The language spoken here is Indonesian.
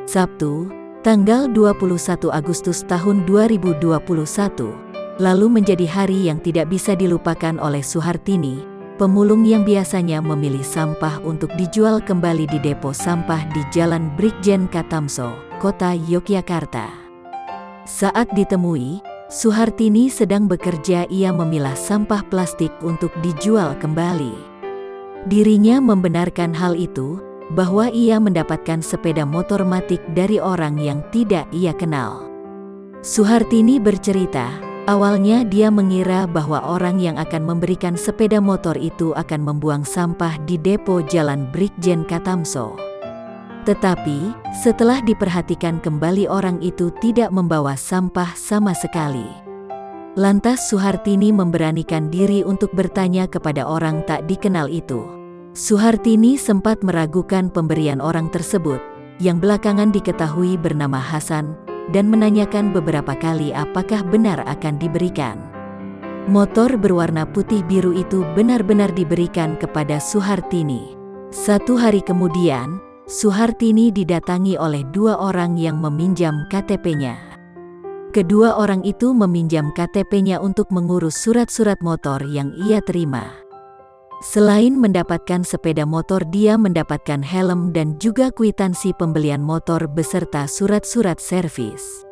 Sabtu, tanggal 21 Agustus tahun 2021, lalu menjadi hari yang tidak bisa dilupakan oleh Suhartini, pemulung yang biasanya memilih sampah untuk dijual kembali di depo sampah di Jalan Brigjen Katamso, Kota Yogyakarta. Saat ditemui, Suhartini sedang bekerja. Ia memilah sampah plastik untuk dijual kembali. Dirinya membenarkan hal itu, bahwa ia mendapatkan sepeda motor matic dari orang yang tidak ia kenal. Suhartini bercerita, awalnya dia mengira bahwa orang yang akan memberikan sepeda motor itu akan membuang sampah di depo Jalan Brigjen Katamso. Tetapi, setelah diperhatikan kembali orang itu tidak membawa sampah sama sekali. Lantas Suhartini memberanikan diri untuk bertanya kepada orang tak dikenal itu. Suhartini sempat meragukan pemberian orang tersebut, yang belakangan diketahui bernama Hasan, dan menanyakan beberapa kali apakah benar akan diberikan. Motor berwarna putih biru itu benar-benar diberikan kepada Suhartini. 1 hari kemudian, Suhartini didatangi oleh 2 orang yang meminjam KTP-nya. Kedua orang itu meminjam KTP-nya untuk mengurus surat-surat motor yang ia terima. Selain mendapatkan sepeda motor, dia mendapatkan helm dan juga kwitansi pembelian motor beserta surat-surat servis.